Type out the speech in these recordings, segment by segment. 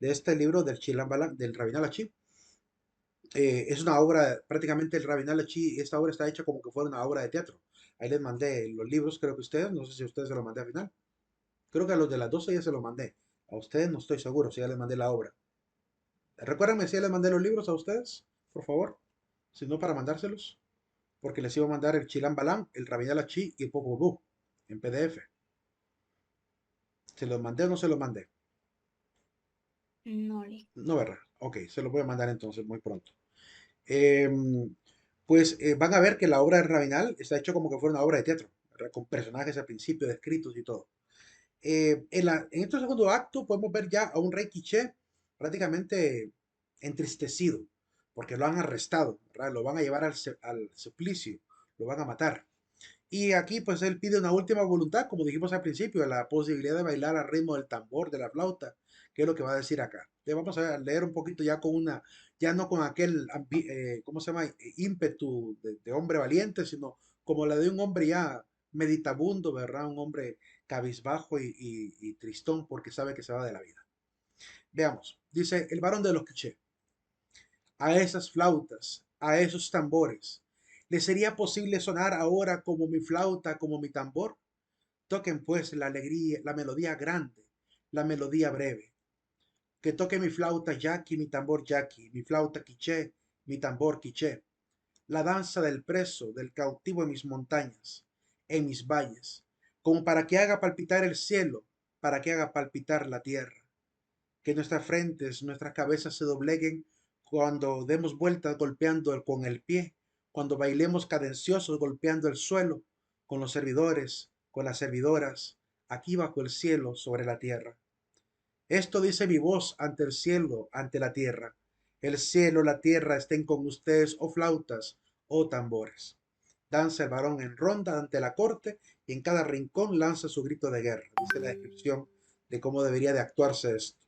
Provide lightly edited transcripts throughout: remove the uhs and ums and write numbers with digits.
de este libro del Chilam Balam, del Rabin al-Achí. Es una obra, prácticamente el Rabin al-Achí, esta obra está hecha como que fuera una obra de teatro. Ahí les mandé los libros, creo que ustedes, no sé si a ustedes se los mandé al final. Creo que a los de las 12 ya se los mandé. A ustedes no estoy seguro si ya les mandé la obra. Recuérdenme si ya les mandé los libros a ustedes, por favor. Si no, para mandárselos. Porque les iba a mandar el Chilam Balam, el Rabin al-Achí y el Popol Vuh en PDF. ¿Se los mandé o no se los mandé? No le. No, ¿verdad? Ok, se los voy a mandar entonces muy pronto. Pues van a ver que la obra de Rabinal está hecho como que fuera una obra de teatro, ¿verdad? Con personajes al principio descritos y todo. En este segundo acto podemos ver ya a un rey quiché prácticamente entristecido, porque lo han arrestado, ¿verdad? Lo van a llevar al suplicio, lo van a matar. Y aquí pues él pide una última voluntad, como dijimos al principio, la posibilidad de bailar al ritmo del tambor, de la flauta, que es lo que va a decir acá. Le vamos a leer un poquito ya con una, ya no con aquel, ¿cómo se llama? Ímpetu de hombre valiente, sino como la de un hombre ya meditabundo, ¿verdad? Un hombre cabizbajo y tristón porque sabe que se va de la vida. Veamos, dice el varón de los quiché, a esas flautas, a esos tambores, ¿le sería posible sonar ahora como mi flauta, como mi tambor? Toquen pues la alegría, la melodía grande, la melodía breve. Que toque mi flauta yaqui, mi tambor yaqui, mi flauta quiché, mi tambor quiché. La danza del preso, del cautivo en mis montañas, en mis valles, como para que haga palpitar el cielo, para que haga palpitar la tierra. Que nuestras frentes, nuestras cabezas se dobleguen cuando demos vueltas golpeando con el pie, cuando bailemos cadenciosos golpeando el suelo, con los servidores, con las servidoras, aquí bajo el cielo, sobre la tierra. Esto dice mi voz ante el cielo, ante la tierra. El cielo, la tierra estén con ustedes, oh flautas, oh tambores. Danza el varón en ronda ante la corte y en cada rincón lanza su grito de guerra. Dice la descripción de cómo debería de actuarse esto.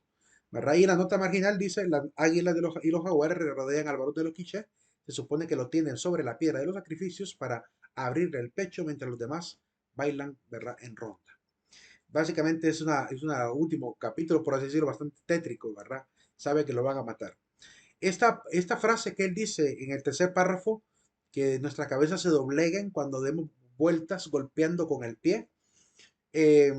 ¿Verdad? Y en la nota marginal dice, las águilas y los jaguares rodean al varón de los quichés. Se supone que lo tienen sobre la piedra de los sacrificios para abrirle el pecho mientras los demás bailan, ¿verdad? En ronda. Básicamente es una último capítulo, por así decirlo, bastante tétrico, ¿verdad? Sabe que lo van a matar. Esta frase que él dice en el tercer párrafo, que nuestra cabeza se dobleguen cuando demos vueltas golpeando con el pie, eh,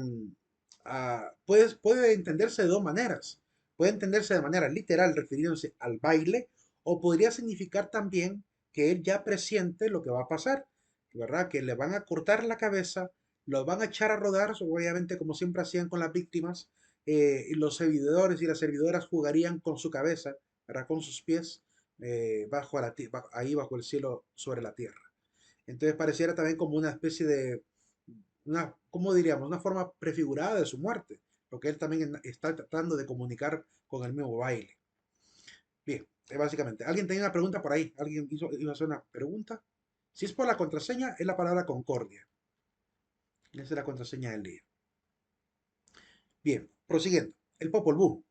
puede entenderse de dos maneras. Puede entenderse de manera literal, refiriéndose al baile, o podría significar también que él ya presiente lo que va a pasar, ¿verdad? Que le van a cortar la cabeza, lo van a echar a rodar, obviamente como siempre hacían con las víctimas, y los servidores y las servidoras jugarían con su cabeza, ¿verdad? Con sus pies, ahí bajo el cielo sobre la tierra. Entonces pareciera también como una especie de ¿cómo diríamos? Una forma prefigurada de su muerte, lo que él también está tratando de comunicar con el mismo baile. Bien, básicamente. ¿Alguien tenía una pregunta por ahí? ¿Alguien iba a hacer una pregunta? Si es por la contraseña, es la palabra concordia. Esa es la contraseña del día. Bien, prosiguiendo. El Popol Vuh.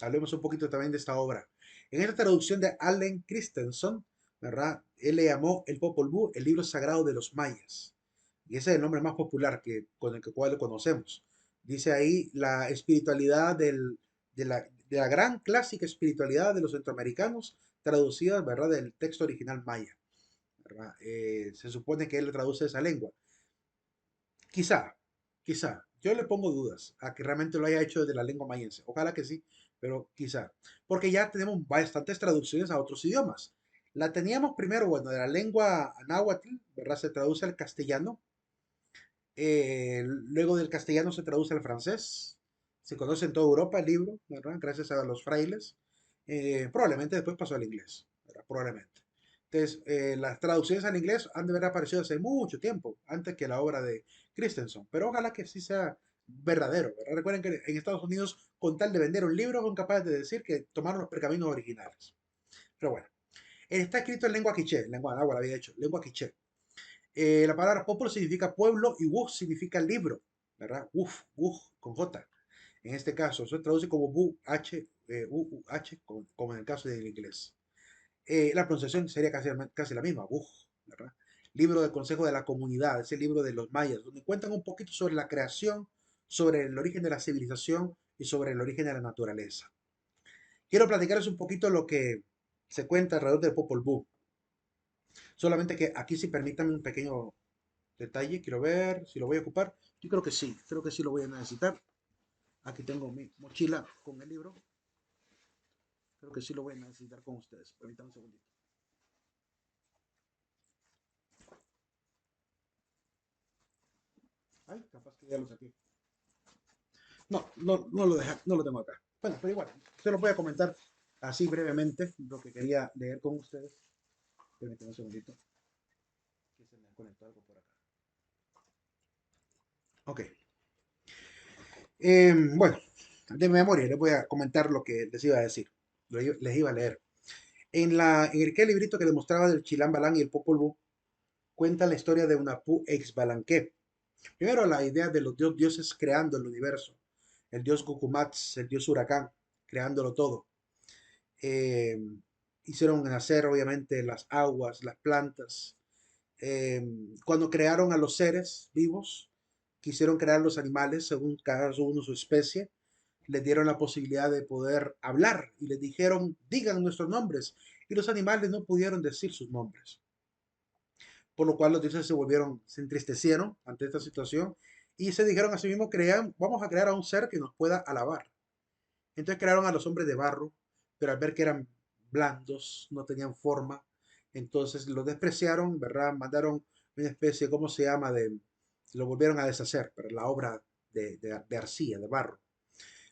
Hablemos un poquito también de esta obra. En esta traducción de Allen Christensen, ¿verdad? Él le llamó el Popol Vuh el libro sagrado de los mayas. Y ese es el nombre más popular con el cual lo conocemos. Dice ahí la espiritualidad de la gran clásica espiritualidad de los centroamericanos, traducida, ¿verdad?, del texto original maya, ¿verdad? Se supone que él traduce esa lengua. Quizá, quizá. Yo le pongo dudas a que realmente lo haya hecho desde la lengua mayense. Ojalá que sí, pero quizá. Porque ya tenemos bastantes traducciones a otros idiomas. La teníamos primero, bueno, de la lengua náhuatl, ¿verdad? Se traduce al castellano. Luego del castellano se traduce al francés. Se conoce en toda Europa el libro, ¿verdad? Gracias a los frailes. Probablemente después pasó al inglés, ¿verdad? Probablemente. Entonces, las traducciones al inglés han de haber aparecido hace mucho tiempo, antes que la obra de Christensen. Pero ojalá que sí sea verdadero, ¿verdad? Recuerden que en Estados Unidos, con tal de vender un libro, son capaces de decir que tomaron los pergaminos originales. Pero bueno, está escrito en lengua quiché, lengua náhuatl había hecho, lengua quiché. La palabra popolo significa pueblo y wuf significa libro, ¿verdad? Wuf, wuf, con J. En este caso, se traduce como bu, H, H, como en el caso del inglés. La pronunciación sería casi la misma, buj, ¿verdad? Libro del Consejo de la Comunidad, es el libro de los mayas, donde cuentan un poquito sobre la creación, sobre el origen de la civilización y sobre el origen de la naturaleza. quiero platicarles un poquito lo que se cuenta alrededor del Popol Vuh. Solamente que aquí sí permítanme un pequeño detalle, quiero ver si lo voy a ocupar. Yo creo que sí lo voy a necesitar. Aquí tengo mi mochila con el libro. Creo que sí lo voy a necesitar con ustedes. Permítanme un segundito. Ay, capaz que ya lo saqué. No lo tengo acá. Bueno, pero igual, se lo voy a comentar así brevemente lo que quería leer con ustedes. Permítanme un segundito, que se me conectó algo por acá. Ok. Bueno, de memoria les voy a comentar lo que les iba a decir. Les iba a leer. En aquel librito que demostraba del Chilam Balán y el Popol Vuh, cuenta la historia de una Pu ex Balanqué. Primero, la idea de los dioses creando el universo. El dios Gukumats, el dios huracán, creándolo todo. Eh, Hicieron nacer, obviamente, las aguas, las plantas. Eh, Cuando crearon a los seres vivos, quisieron crear los animales según cada uno su especie, les dieron la posibilidad de poder hablar y les dijeron, digan nuestros nombres. Y los animales no pudieron decir sus nombres. Por lo cual los dioses se entristecieron ante esta situación y se dijeron a sí mismos, crean, vamos a crear a un ser que nos pueda alabar. Entonces crearon a los hombres de barro, pero al ver que eran blandos, no tenían forma, entonces los despreciaron, ¿verdad? Mandaron una especie, ¿cómo se llama? Lo volvieron a deshacer, para la obra de arcilla, de barro.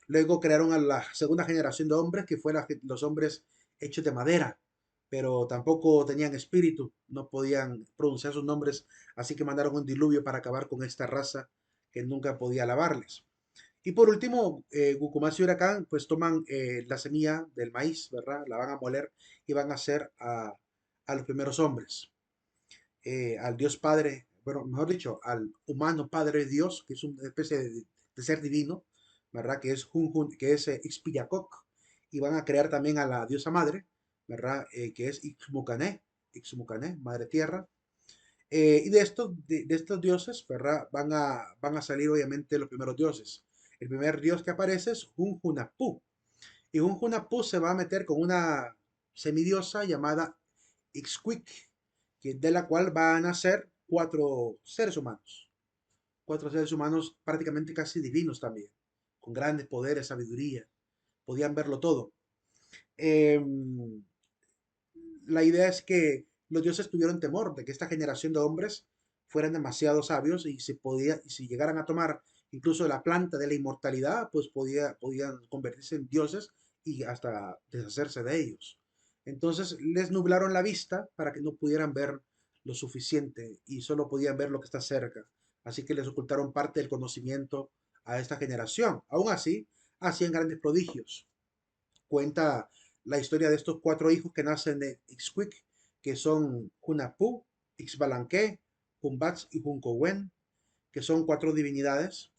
Luego crearon a la segunda generación de hombres, que fue los hombres hechos de madera, pero tampoco tenían espíritu, no podían pronunciar sus nombres, así que mandaron un diluvio para acabar con esta raza que nunca podía alabarles. Y por último, Gucumas y Huracán pues toman la semilla del maíz, ¿verdad? La van a moler y van a hacer a los primeros hombres. Al Dios Padre, bueno, mejor dicho, al humano Padre Dios, que es una especie de ser divino, ¿verdad? Que es que es Ixpillacoc, y van a crear también a la diosa madre, ¿verdad? Que es Ixmucané, Ixmucané, Madre Tierra. Y de estos dioses, ¿verdad? Van a salir obviamente los primeros dioses. El primer dios que aparece es Hunhunapú. Y Hunhunapú se va a meter con una semidiosa llamada Ixquic, de la cual van a nacer cuatro seres humanos. Cuatro seres humanos prácticamente casi divinos también, con grandes poderes, sabiduría. Podían verlo todo. Em, la idea es que los dioses tuvieron temor de que esta generación de hombres fueran demasiado sabios y si llegaran a tomar incluso la planta de la inmortalidad, pues podían convertirse en dioses y hasta deshacerse de ellos. Entonces les nublaron la vista para que no pudieran ver lo suficiente y solo podían ver lo que está cerca. Así que les ocultaron parte del conocimiento a esta generación. Aún así, hacían grandes prodigios. Cuenta la historia de estos cuatro hijos que nacen de Ixquic, que son Hunapú, Ixbalanque, Humbats y Huncowen, que son cuatro divinidades,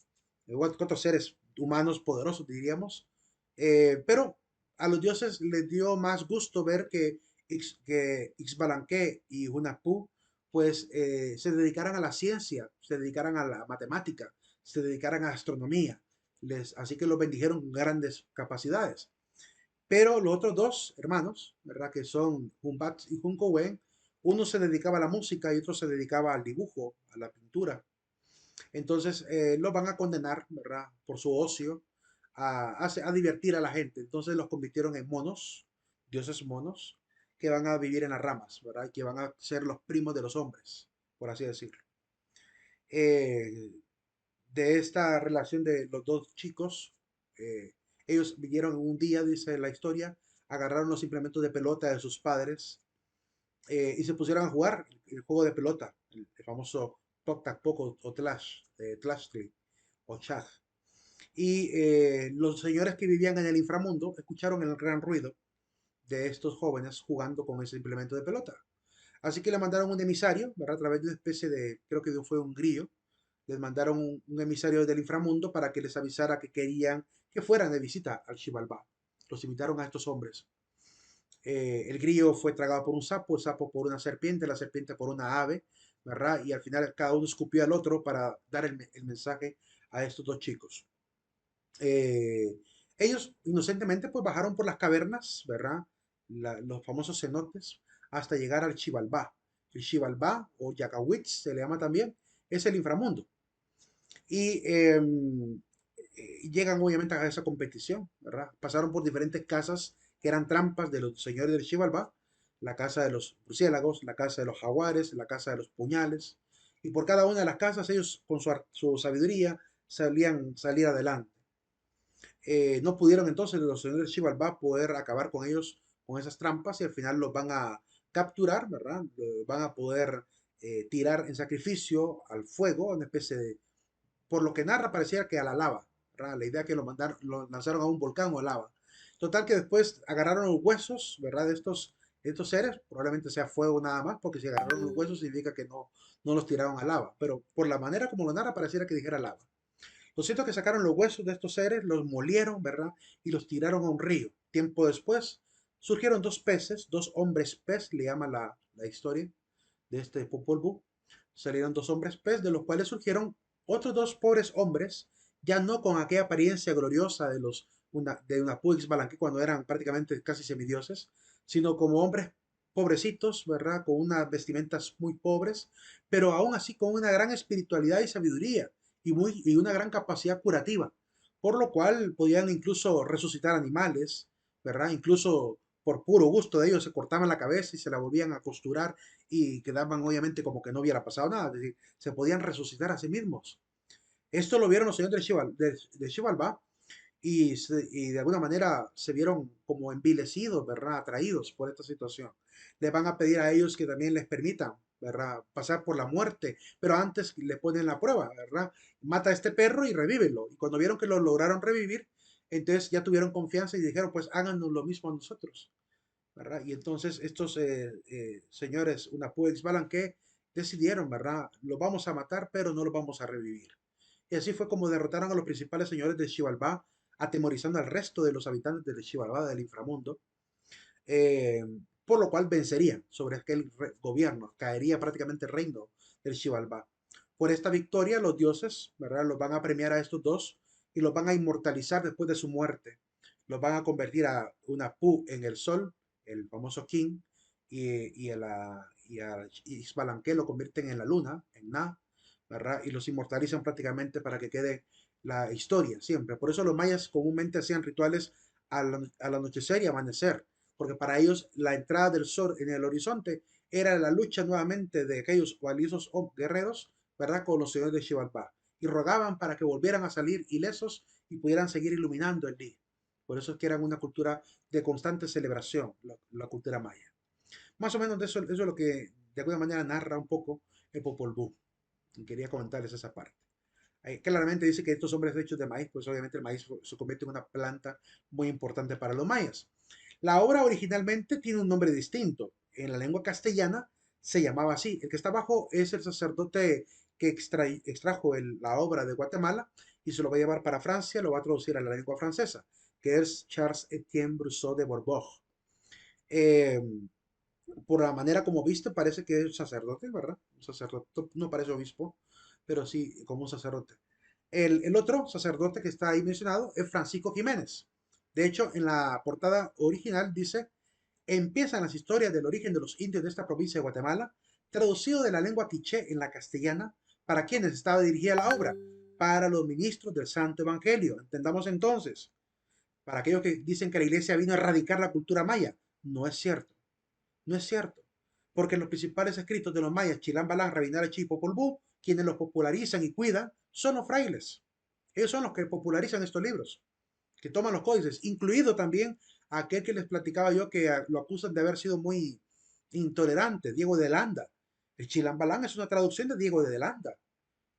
cuatro seres humanos poderosos, diríamos. Pero a los dioses les dio más gusto ver que Ixbalanque y Hunapú pues se dedicaran a la ciencia, se dedicaran a la matemática, se dedicaran a la astronomía. Así que los bendijeron con grandes capacidades. Pero los otros dos hermanos, ¿verdad? Que son Humbat y Hunkowen, uno se dedicaba a la música y otro se dedicaba al dibujo, a la pintura. Entonces los van a condenar, ¿verdad? Por su ocio a divertir a la gente. Entonces los convirtieron en monos, dioses monos, que van a vivir en las ramas, ¿verdad? Que van a ser los primos de los hombres, por así decirlo. Eh, de esta relación de los dos chicos, eh, ellos vinieron un día, dice la historia, agarraron los implementos de pelota de sus padres y se pusieron a jugar el juego de pelota, el famoso Tok Tak Pok o Clash, Clashly o Chag. Y los señores que vivían en el inframundo escucharon el gran ruido de estos jóvenes jugando con ese implemento de pelota. Así que le mandaron un emisario, ¿verdad? A través de una especie de, creo que fue un grillo, les mandaron un emisario del inframundo para que les avisara que querían que fueran de visita al Xibalbá. Los invitaron a estos hombres. El grillo fue tragado por un sapo, el sapo por una serpiente, la serpiente por una ave, ¿verdad? Y al final cada uno escupió al otro para dar el mensaje a estos dos chicos. Eh, Ellos inocentemente pues bajaron por las cavernas, ¿verdad? Los famosos cenotes, hasta llegar al Xibalbá. El Xibalbá, o Yakawitz se le llama también, es el inframundo. Y llegan obviamente a esa competición, ¿verdad? Pasaron por diferentes casas que eran trampas de los señores del Xibalbá, la casa de los murciélagos, la casa de los jaguares, la casa de los puñales, y por cada una de las casas ellos con su sabiduría salir adelante. No pudieron entonces los señores de Xibalbá poder acabar con ellos, con esas trampas, y al final los van a capturar, ¿verdad? Van a poder tirar en sacrificio al fuego, una especie de, por lo que narra, parecía que a la lava, ¿verdad? La idea que lo lanzaron a un volcán o a lava. Total que después agarraron los huesos, ¿verdad? De estos seres, probablemente sea fuego nada más, porque si agarraron los huesos significa que no los tiraron a lava, pero por la manera como lo narra pareciera que dijera lava. Lo cierto es que sacaron los huesos de estos seres, los molieron, ¿verdad? Y los tiraron a un río. Tiempo después surgieron dos peces, dos hombres pez, le llama la historia de este Popol Vuh. Salieron dos hombres pez, de los cuales surgieron otros dos pobres hombres, ya no con aquella apariencia gloriosa de una Puix Balanqué cuando eran prácticamente casi semidioses, sino como hombres pobrecitos, ¿verdad? Con unas vestimentas muy pobres, pero aún así con una gran espiritualidad y sabiduría y una gran capacidad curativa, por lo cual podían incluso resucitar animales, ¿verdad? Incluso por puro gusto de ellos se cortaban la cabeza y se la volvían a costurar y quedaban obviamente como que no hubiera pasado nada, es decir, se podían resucitar a sí mismos. Esto lo vieron los señores de Xibalbá y de alguna manera se vieron como envilecidos, ¿verdad? Atraídos por esta situación. Les van a pedir a ellos que también les permitan, ¿verdad? Pasar por la muerte, pero antes le ponen la prueba, ¿verdad? Mata a este perro y revívelo. Y cuando vieron que lo lograron revivir, entonces ya tuvieron confianza y dijeron, pues háganos lo mismo a nosotros, ¿verdad? Y entonces estos señores, Unapuex Balanqué, decidieron, ¿verdad? Lo vamos a matar, pero no lo vamos a revivir. Y así fue como derrotaron a los principales señores de Xibalbá, atemorizando al resto de los habitantes de Xibalbá, del inframundo, eh, por lo cual vencerían sobre aquel gobierno, caería prácticamente el reino del Xibalbá. Por esta victoria, los dioses, ¿verdad? Los van a premiar a estos dos y los van a inmortalizar después de su muerte. Los van a convertir a una Pu en el sol, el famoso King, y a Xbalanque lo convierten en la luna, en Na, ¿verdad? Y los inmortalizan prácticamente para que quede la historia siempre. Por eso los mayas comúnmente hacían rituales al anochecer y amanecer, porque para ellos la entrada del sol en el horizonte era la lucha nuevamente de aquellos valiosos guerreros, ¿verdad? Con los señores de Xibalbá. Y rogaban para que volvieran a salir ilesos y pudieran seguir iluminando el día. Por eso es que eran una cultura de constante celebración, la cultura maya. Más o menos eso es lo que de alguna manera narra un poco el Popol Vuh. Y quería comentarles esa parte. Ahí claramente dice que estos hombres hechos de maíz, pues obviamente el maíz se convierte en una planta muy importante para los mayas. La obra originalmente tiene un nombre distinto. En la lengua castellana se llamaba así. El que está abajo es el sacerdote que extrajo la obra de Guatemala y se lo va a llevar para Francia, lo va a traducir a la lengua francesa, que es Charles Etienne Brusseau de Bourbourg. Eh, por la manera como viste, parece que es sacerdote, ¿verdad? Un sacerdote, no parece obispo, pero sí como un sacerdote. El otro sacerdote que está ahí mencionado es Francisco Jiménez. De hecho, en la portada original dice, empiezan las historias del origen de los indios de esta provincia de Guatemala, traducido de la lengua quiché en la castellana, para quienes estaba dirigida la obra, para los ministros del Santo Evangelio. Entendamos entonces, para aquellos que dicen que la iglesia vino a erradicar la cultura maya, no es cierto. No es cierto, porque los principales escritos de los mayas, Chilam Balán, Rabinal Achí y Popol Vuh, quienes los popularizan y cuidan, son los frailes. Ellos son los que popularizan estos libros, que toman los códices, incluido también aquel que les platicaba yo que lo acusan de haber sido muy intolerante, Diego de Landa. El Chilam Balán es una traducción de Diego de Landa.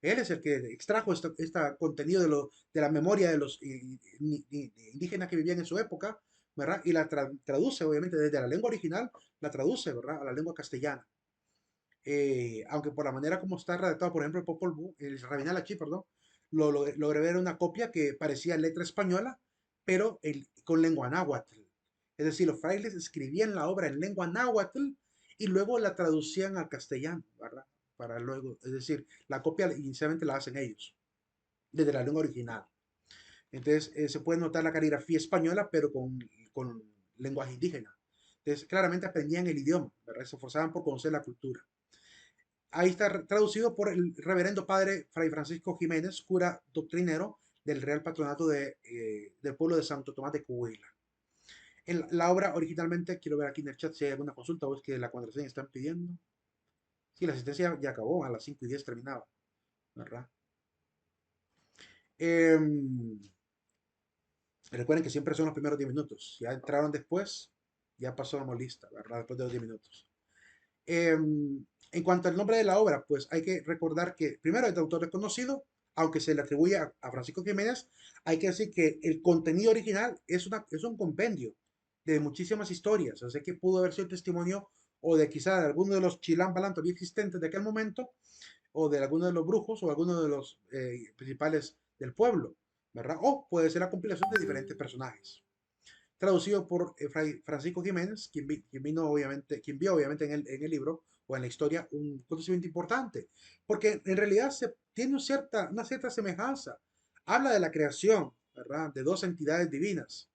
Él es el que extrajo este contenido de la memoria de los indígenas que vivían en su época, ¿verdad? Y la traduce, obviamente, desde la lengua original, la traduce, ¿verdad? A la lengua castellana. Aunque por la manera como está redactado, por ejemplo, el Popol Vuh, el Rabinal Achí, perdón, logré ver una copia que parecía letra española, pero con lengua náhuatl. Es decir, los frailes escribían la obra en lengua náhuatl y luego la traducían al castellano, ¿verdad? Para luego, es decir, la copia inicialmente la hacen ellos, desde la lengua original. Entonces se puede notar la caligrafía española, pero con lenguaje indígena. Entonces claramente aprendían el idioma, ¿verdad? Se esforzaban por conocer la cultura. Ahí está traducido por el reverendo padre Fray Francisco Jiménez, cura doctrinero del Real Patronato del pueblo de Santo Tomás de Coahuila. La obra originalmente, quiero ver aquí en el chat si hay alguna consulta o es que la contraseña están pidiendo. Sí, la asistencia ya acabó, a las 5:10 terminaba, ¿verdad? Em, Recuerden que siempre son los primeros 10 minutos. Si ya entraron después, ya pasamos lista, ¿verdad? Después de los 10 minutos. En cuanto al nombre de la obra, pues hay que recordar que primero es de autor desconocido, aunque se le atribuye a Francisco Jiménez, hay que decir que el contenido original es un compendio de muchísimas historias, o sea que pudo haber sido testimonio o de quizá de alguno de los chilán balán todavía existentes de aquel momento, o de alguno de los brujos o alguno de los principales del pueblo, ¿verdad? O puede ser la compilación de diferentes personajes traducido por Fray Francisco Jiménez, quien vio obviamente en el libro o en la historia un conocimiento importante, porque en realidad tiene una cierta semejanza. Habla de la creación, ¿verdad? De dos entidades divinas.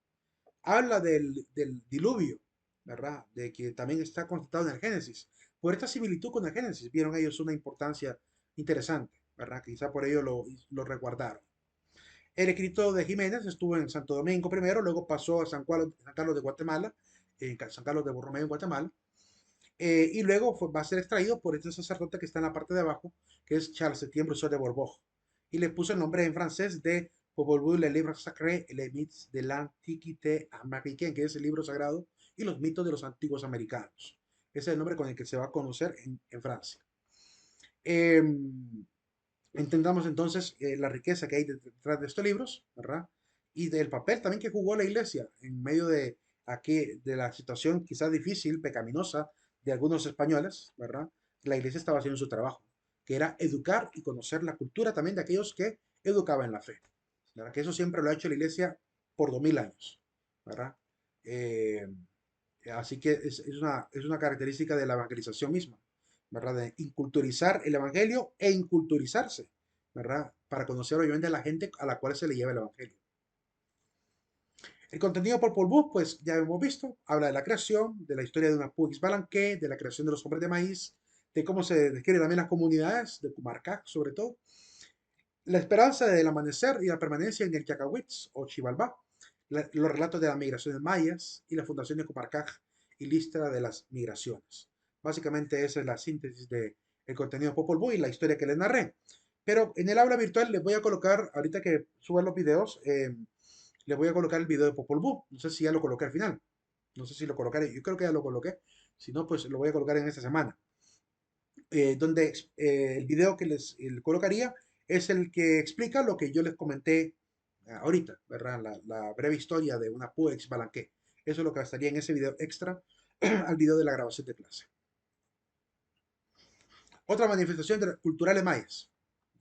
Habla del diluvio, ¿verdad? De que también está constatado en el Génesis. Por esta similitud con el Génesis, vieron ellos una importancia interesante, ¿verdad? Quizá por ello lo resguardaron. El escrito de Jiménez estuvo en Santo Domingo primero, luego pasó a San Carlos de Guatemala, en San Carlos de Borromeo en Guatemala, y luego va a ser extraído por este sacerdote que está en la parte de abajo, que es Charles Etienne Brusseau de Bourbourg, y le puso el nombre en francés de Popol Vuh, le livre sacré, les mythes de l'Antiquité américaine, que es el libro sagrado y los mitos de los antiguos americanos. Ese es el nombre con el que se va a conocer en Francia. Eh, Entendamos entonces la riqueza que hay detrás de estos libros, ¿verdad? Y del papel también que jugó la iglesia en medio de la situación quizás difícil, pecaminosa de algunos españoles, ¿verdad? La iglesia estaba haciendo su trabajo, que era educar y conocer la cultura también de aquellos que educaban en la fe, ¿verdad? Que eso siempre lo ha hecho la iglesia por 2000 años, ¿verdad? Eh, Así que es una característica de la evangelización misma, ¿verdad? De inculturizar el evangelio e inculturizarse, ¿verdad? Para conocer obviamente a la gente a la cual se le lleva el evangelio. El contenido por Paul Bus, pues ya hemos visto, habla de la creación, de la historia de una Puig Balanqué, de la creación de los hombres de maíz, de cómo se describen también las comunidades, de Cumarcac sobre todo, la esperanza del amanecer y la permanencia en el Chacahuitz o Chivalbá, los relatos de las migraciones mayas y la fundación de Cumarcac y lista de las migraciones. Básicamente esa es la síntesis del contenido de Popol Vuh y la historia que les narré. Pero en el aula virtual les voy a colocar, ahorita que suban los videos, les voy a colocar el video de Popol Vuh. No sé si ya lo coloqué al final. No sé si lo colocaré. Yo creo que ya lo coloqué. Si no, pues lo voy a colocar en esta semana. Donde el video que les colocaría es el que explica lo que yo les comenté ahorita, ¿verdad? La breve historia de una PUEX Balanqué. Eso es lo que estaría en ese video extra al video de la grabación de clase. Otra manifestación culturales mayas,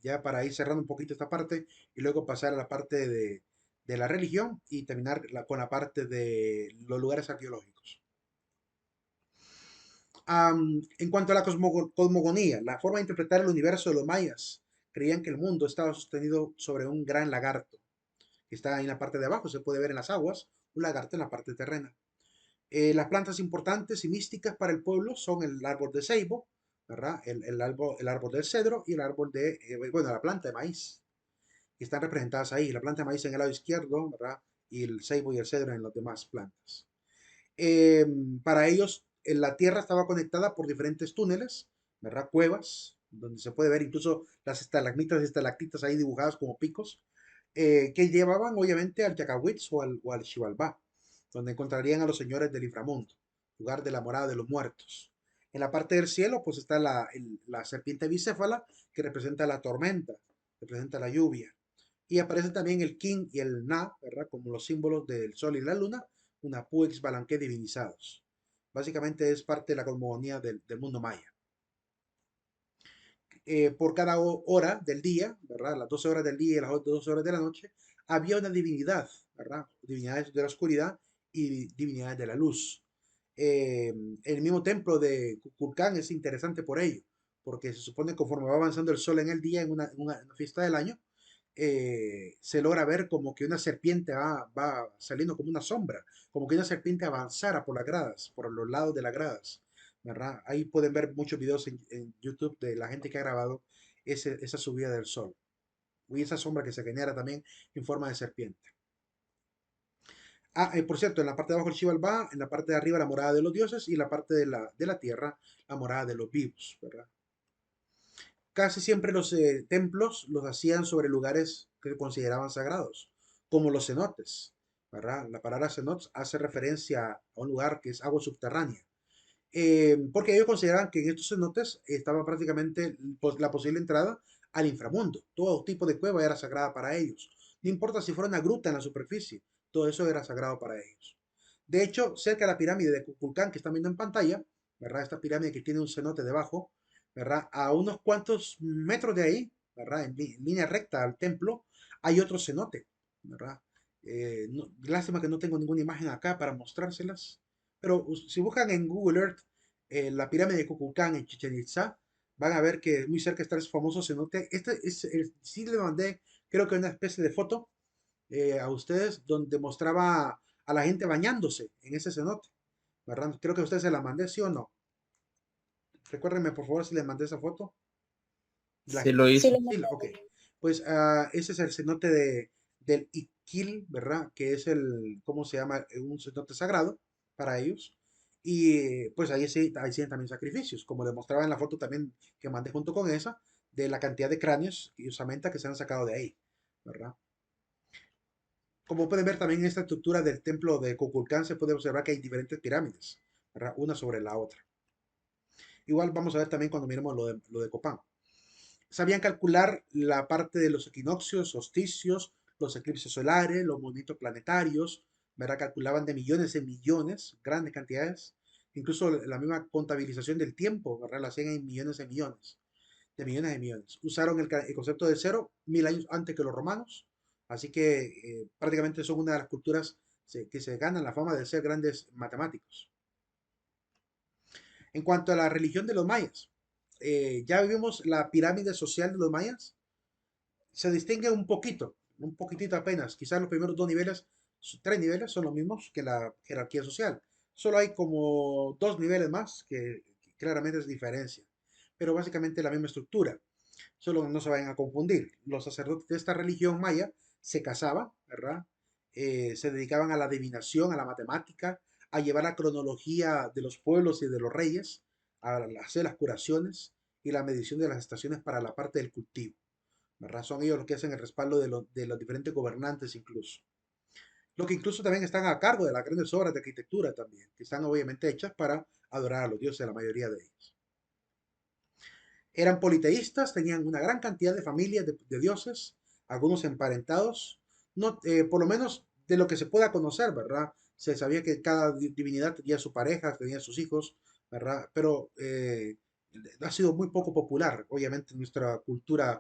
ya para ir cerrando un poquito esta parte y luego pasar a la parte de la religión y terminar con la parte de los lugares arqueológicos. En cuanto a la cosmogonía, la forma de interpretar el universo de los mayas, creían que el mundo estaba sostenido sobre un gran lagarto, que está ahí en la parte de abajo, se puede ver en las aguas, un lagarto en la parte terrena. Las plantas importantes y místicas para el pueblo son el árbol de ceibo, ¿verdad? El árbol del cedro y el árbol bueno, la planta de maíz, que están representadas ahí. La planta de maíz en el lado izquierdo, ¿verdad? Y el ceibo y el cedro en las demás plantas. Eh, para ellos, la tierra estaba conectada por diferentes túneles, ¿verdad? Cuevas, donde se puede ver incluso las estalagmitas y estalactitas ahí dibujadas como picos, que llevaban obviamente al Yacahuitz o al Xibalbá, donde encontrarían a los señores del inframundo, lugar de la morada de los muertos. En la parte del cielo, pues está la serpiente bicéfala, que representa la tormenta, representa la lluvia. Y aparecen también el King y el Na, ¿verdad? Como los símbolos del sol y la luna, una Puex Balanqué divinizados. Básicamente es parte de la cosmogonía del mundo maya. Por cada hora del día, ¿verdad? Las 12 horas del día y las 12 horas de la noche, había una divinidad, ¿verdad? Divinidades de la oscuridad y divinidades de la luz. El mismo templo de Kukulcán es interesante por ello, porque se supone que conforme va avanzando el sol en el día, en una fiesta del año, se logra ver como que una serpiente va saliendo como una sombra, como que una serpiente avanzara por las gradas, por los lados de las gradas, ¿verdad? Ahí pueden ver muchos videos en YouTube de la gente que ha grabado esa subida del sol y esa sombra que se genera también en forma de serpiente. Por cierto, en la parte de abajo el Xibalbá, en la parte de arriba la morada de los dioses y en la parte de la tierra la morada de los vivos, ¿verdad? Casi siempre los templos los hacían sobre lugares que consideraban sagrados, como los cenotes, ¿verdad? La palabra cenotes hace referencia a un lugar que es agua subterránea, porque ellos consideraban que en estos cenotes estaba prácticamente la posible entrada al inframundo. Todo tipo de cueva era sagrada para ellos. No importa si fuera una gruta en la superficie, todo eso era sagrado para ellos. De hecho, cerca de la pirámide de Kukulcán que están viendo en pantalla, ¿verdad? Esta pirámide que tiene un cenote debajo, ¿verdad? A unos cuantos metros de ahí, ¿verdad? En línea recta al templo, hay otro cenote, ¿verdad? Lástima que no tengo ninguna imagen acá para mostrárselas, pero si buscan en Google Earth la pirámide de Kukulcán en Chichen Itza, van a ver que muy cerca está ese famoso cenote. Sí le mandé, creo que una especie de foto a ustedes donde mostraba a la gente bañándose en ese cenote, ¿verdad? Creo que a ustedes se la mandé, ¿sí o no? Recuérdenme por favor si les mandé esa foto. Sí lo Sí, hizo. lo Sí, mandé. ok. Pues ese es el cenote del Iquil, ¿verdad? Que es ¿cómo se llama? Un cenote sagrado para ellos. Y pues ahí sí, ahí sí también sacrificios, como les mostraba en la foto también que mandé junto con esa, de la cantidad de cráneos y usamenta que se han sacado de ahí, ¿verdad? Como pueden ver también en esta estructura del templo de Kukulcán se puede observar que hay diferentes pirámides, ¿verdad? Una sobre la otra. Igual vamos a ver también cuando miremos lo de Copán. Sabían calcular la parte de los equinoccios, solsticios, los eclipses solares, los movimientos planetarios, ¿verdad? Calculaban de millones en millones, grandes cantidades. Incluso la misma contabilización del tiempo, ¿verdad? La hacían en millones de millones, de millones de millones. Usaron el concepto de cero 1000 años antes que los romanos, así que prácticamente son una de las culturas que se ganan la fama de ser grandes matemáticos. En cuanto a la religión de los mayas, ya vimos la pirámide social de los mayas, se distingue un poquitito apenas. Quizás los primeros 2 niveles, 3 niveles son los mismos que la jerarquía social. Solo hay como 2 niveles más que claramente es diferencia. Pero básicamente la misma estructura. Solo no se vayan a confundir. Los sacerdotes de esta religión maya se casaban, ¿verdad? Se dedicaban a la adivinación, a la matemática, a llevar la cronología de los pueblos y de los reyes, a hacer las curaciones y la medición de las estaciones para la parte del cultivo. ¿Verdad? Son ellos los que hacen el respaldo de los diferentes gobernantes incluso. Lo que incluso también están a cargo de las grandes obras de arquitectura también, que están obviamente hechas para adorar a los dioses, la mayoría de ellos. Eran politeístas, tenían una gran cantidad de familias de dioses, algunos emparentados, no, por lo menos de lo que se pueda conocer, ¿verdad? Se sabía que cada divinidad tenía su pareja, tenía sus hijos, ¿verdad? Pero ha sido muy poco popular, obviamente, en nuestra cultura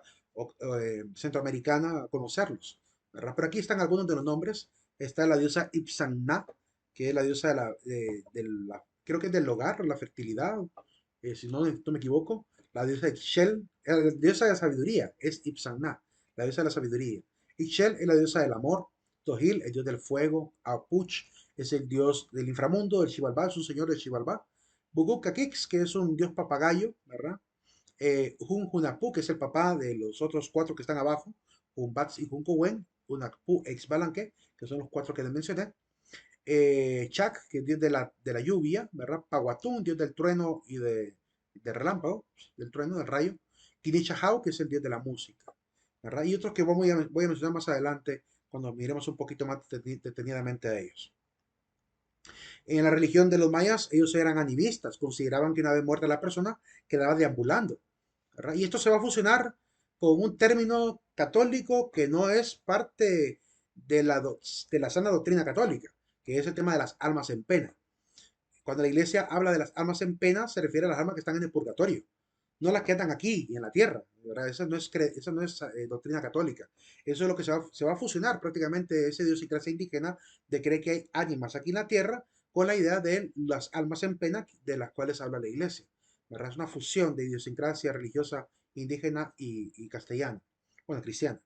centroamericana conocerlos, ¿verdad? Pero aquí están algunos de los nombres. Está la diosa Ipsanna, que es la diosa creo que es del hogar, la fertilidad, si no me equivoco. La diosa Ixchel, la diosa de la sabiduría, es Ipsanna, la diosa de la sabiduría. Ixchel es la diosa del amor. Tohil, el dios del fuego. Apuch es el dios del inframundo. El Xibalbá es un señor del Xibalbá. Bugukakix, que es un dios papagayo, ¿verdad? Hun Hunapú, que es el papá de los otros 4 que están abajo. Hunbats y Hunkowen. Hunapú ex Balanque, que son los 4 que les mencioné. Chak, que es dios de la lluvia, ¿verdad? Pahuatún, dios del trueno y de relámpago, del trueno, del rayo. Kinichahau, que es el dios de la música, ¿verdad? Y otros que voy a mencionar más adelante cuando miremos un poquito más detenidamente a ellos. En la religión de los mayas, ellos eran animistas, consideraban que una vez muerta la persona quedaba deambulando, ¿verdad? Y esto se va a fusionar con un término católico que no es parte de la sana doctrina católica, que es el tema de las almas en pena. Cuando la iglesia habla de las almas en pena, se refiere a las almas que están en el purgatorio, no las que están aquí y en la tierra, ¿verdad? Esa no es doctrina católica. Eso es lo que se va a fusionar prácticamente esa idiosincrasia indígena de creer que hay ánimas aquí en la tierra con la idea de las almas en pena de las cuales habla la iglesia, ¿verdad? Es una fusión de idiosincrasia religiosa indígena y castellana, bueno, cristiana.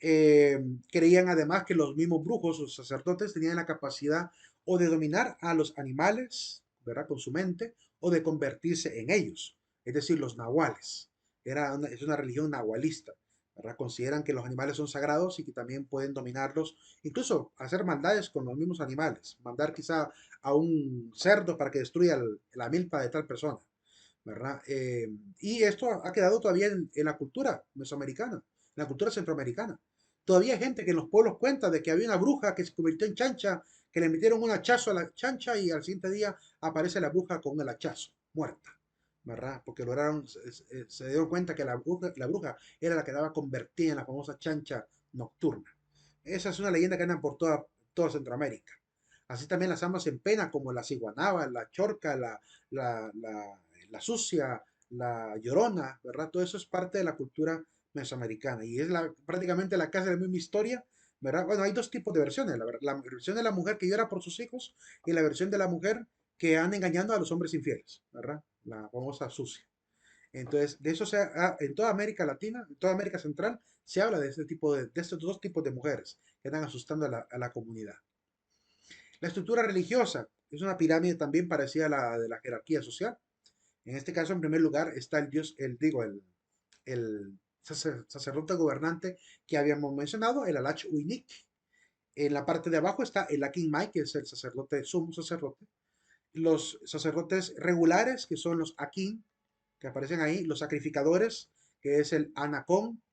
Eh, Creían además que los mismos brujos o sacerdotes tenían la capacidad o de dominar a los animales, ¿verdad? Con su mente, o de convertirse en ellos, es decir, los nahuales. Es una religión nahualista, ¿verdad? Consideran que los animales son sagrados y que también pueden dominarlos, incluso hacer maldades con los mismos animales, mandar quizá a un cerdo para que destruya la milpa de tal persona, ¿verdad? Y esto ha quedado todavía en la cultura mesoamericana, en la cultura centroamericana. Todavía hay gente que en los pueblos cuenta de que había una bruja que se convirtió en chancha, que le metieron un hachazo a la chancha y al siguiente día aparece la bruja con el hachazo, muerta, ¿verdad? Porque lograron, se dieron cuenta que la bruja era la que daba convertida en la famosa chancha nocturna. Esa es una leyenda que andan por toda Centroamérica. Así también las almas en pena, como la ciguanaba, la chorca, la, la, la sucia, la llorona, ¿verdad? Todo eso es parte de la cultura mesoamericana y es prácticamente la casa de la misma historia, ¿verdad? Bueno, hay dos tipos de versiones, la versión de la mujer que llora por sus hijos y la versión de la mujer que anda engañando a los hombres infieles, ¿verdad? La famosa sucia. Entonces, de eso en toda América Latina, en toda América Central, se habla de de estos dos tipos de mujeres que están asustando a la comunidad. La estructura religiosa es una pirámide también parecida a la de la jerarquía social. En este caso, en primer lugar, está el dios, el sacerdote gobernante que habíamos mencionado, el Alach Uinik. En la parte de abajo está el Akin Mai, que es el sacerdote, sumo sacerdote. Los sacerdotes regulares, que son los Akin, que aparecen ahí. Los sacrificadores, que es el Anacón.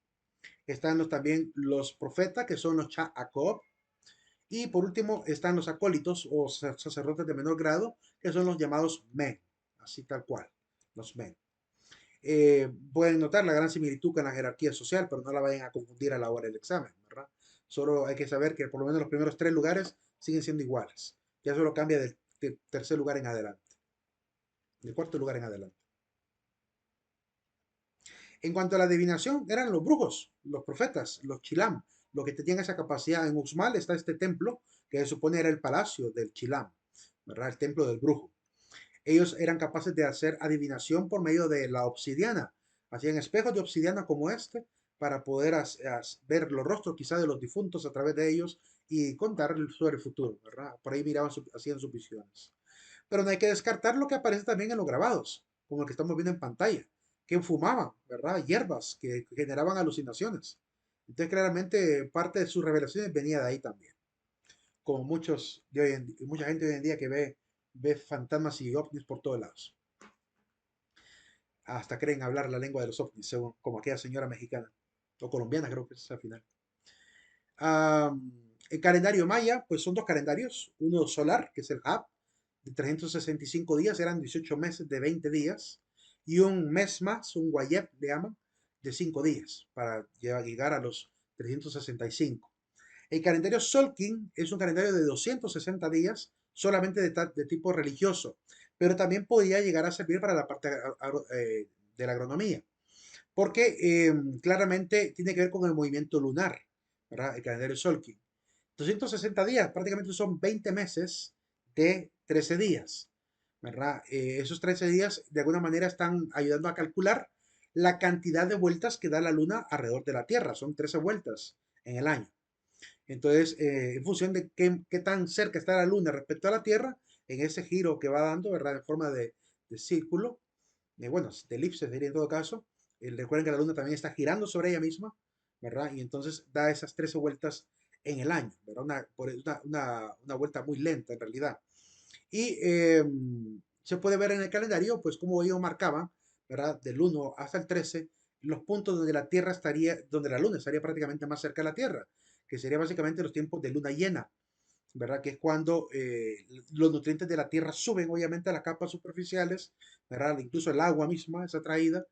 Están también los profetas, que son los Cha'akob. Y por último están los acólitos o sacerdotes de menor grado, que son los llamados men, así tal cual, los men. Pueden notar la gran similitud con la jerarquía social, pero no la vayan a confundir a la hora del examen, ¿verdad? Solo hay que saber que por lo menos los primeros tres lugares siguen siendo iguales. Ya solo cambia del tercer lugar en adelante, del cuarto lugar en adelante. En cuanto a la adivinación, eran los brujos, los profetas, los chilam, los que tenían esa capacidad. En Uxmal está este templo que se supone era el palacio del chilam, ¿verdad? El templo del brujo. Ellos eran capaces de hacer adivinación por medio de la obsidiana. Hacían espejos de obsidiana como este para poder ver los rostros quizá de los difuntos a través de ellos y contar sobre el futuro, ¿verdad? Por ahí miraban, hacían sus visiones. Pero no hay que descartar lo que aparece también en los grabados, como el que estamos viendo en pantalla, que fumaban, ¿verdad? Hierbas que generaban alucinaciones. Entonces, claramente, parte de sus revelaciones venía de ahí también. Como mucha gente hoy en día que ve fantasmas y ovnis por todos lados. Hasta creen hablar la lengua de los ovnis, según, como aquella señora mexicana, o colombiana creo que es al final. Ah, el calendario maya, pues son dos calendarios, uno solar, que es el HAB, de 365 días, eran 18 meses de 20 días, y un mes más, un Wayeb, le llaman, de 5 días, para llegar a los 365. El calendario Solkin es un calendario de 260 días, solamente de tipo religioso, pero también podía llegar a servir para la parte de la agronomía, porque claramente tiene que ver con el movimiento lunar, ¿verdad? El calendario Solkin. 260 días, prácticamente son 20 meses de 13 días, ¿verdad? Esos 13 días de alguna manera están ayudando a calcular la cantidad de vueltas que da la luna alrededor de la Tierra. Son 13 vueltas en el año. Entonces, en función de qué tan cerca está la luna respecto a la Tierra, en ese giro que va dando, ¿verdad? En forma de círculo, bueno, de elipse sería en todo caso. Recuerden que la luna también está girando sobre ella misma, ¿verdad? Y entonces da esas 13 vueltas en el año, ¿verdad? Una vuelta muy lenta en realidad. Y se puede ver en el calendario, pues como ellos marcaban, ¿verdad? Del 1 hasta el 13, los puntos donde la Tierra estaría, donde la Luna estaría prácticamente más cerca de la Tierra, que sería básicamente los tiempos de luna llena, ¿verdad? Que es cuando los nutrientes de la Tierra suben obviamente a las capas superficiales, ¿verdad? Incluso el agua misma es atraída.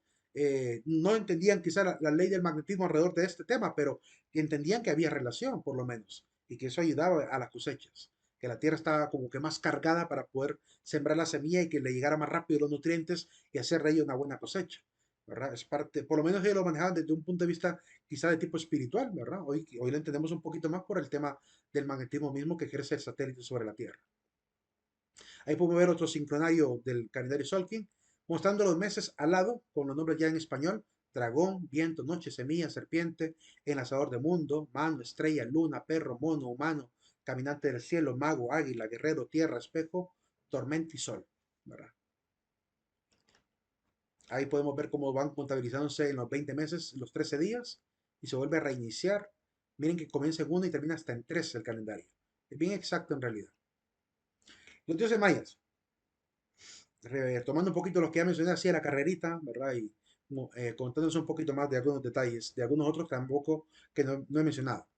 No entendían quizá la ley del magnetismo alrededor de este tema, pero entendían que había relación, por lo menos, y que eso ayudaba a las cosechas, que la Tierra estaba como que más cargada para poder sembrar la semilla y que le llegara más rápido los nutrientes y hacer de ello una buena cosecha, ¿verdad? Es parte, por lo menos ellos lo manejaban desde un punto de vista quizá de tipo espiritual, ¿verdad? Hoy lo entendemos un poquito más por el tema del magnetismo mismo que ejerce el satélite sobre la Tierra. Ahí podemos ver otro sincronario del calendario Solkin, mostrando los meses al lado, con los nombres ya en español, dragón, viento, noche, semilla, serpiente, enlazador de mundo, mano, estrella, luna, perro, mono, humano, caminante del cielo, mago, águila, guerrero, tierra, espejo, tormenta y sol, ¿verdad? Ahí podemos ver cómo van contabilizándose en los 20 meses, los 13 días, y se vuelve a reiniciar. Miren que comienza en 1 y termina hasta en 3 el calendario. Es bien exacto en realidad. Los dioses mayas, retomando un poquito lo que ya mencioné así a la carrerita, ¿verdad? Y contándonos un poquito más de algunos detalles, de algunos otros tampoco que no he mencionado.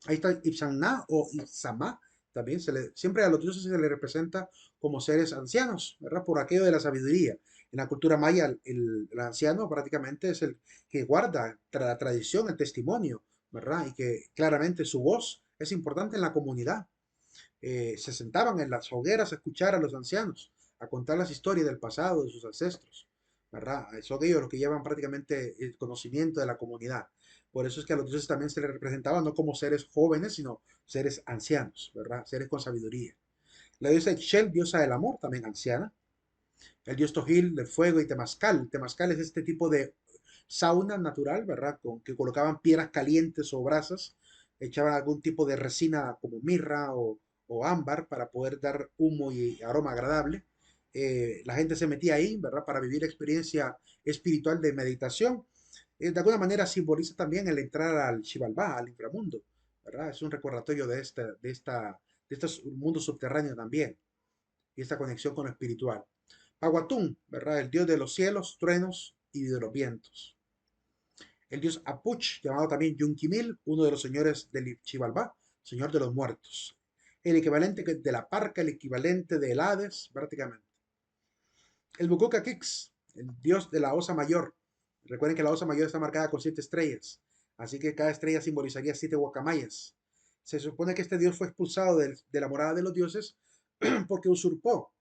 Ahí está Ipsana o Ipsama, también siempre a los dioses se les representa como seres ancianos, ¿verdad? Por aquello de la sabiduría. En la cultura maya, el anciano prácticamente es el que guarda la tradición, el testimonio, ¿verdad? Y que claramente su voz es importante en la comunidad. Se sentaban en las hogueras a escuchar a los ancianos, a contar las historias del pasado, de sus ancestros, ¿verdad? Son ellos los que llevan prácticamente el conocimiento de la comunidad. Por eso es que a los dioses también se les representaba no como seres jóvenes, sino seres ancianos, ¿verdad? Seres con sabiduría. La diosa Ixchel, diosa del amor, también anciana. El dios Tojil del fuego y Temazcal. Temazcal es este tipo de sauna natural, ¿verdad? Que colocaban piedras calientes o brasas, echaban algún tipo de resina como mirra o ámbar para poder dar humo y aroma agradable. La gente se metía ahí, ¿verdad? Para vivir experiencia espiritual de meditación. De alguna manera simboliza también el entrar al Xibalbá, al inframundo, ¿verdad? Es un recordatorio de este mundo subterráneo también y esta conexión con lo espiritual. Paguatún, ¿verdad? El dios de los cielos, truenos y de los vientos. El dios Apuch, llamado también Yunquimil, uno de los señores del Xibalbá, señor de los muertos. El equivalente de la Parca, el equivalente del Hades, prácticamente. El Bukuka Kix, el dios de la Osa Mayor. Recuerden que la Osa Mayor está marcada con 7 estrellas, así que cada estrella simbolizaría 7 guacamayas. Se supone que este dios fue expulsado de la morada de los dioses porque usurpó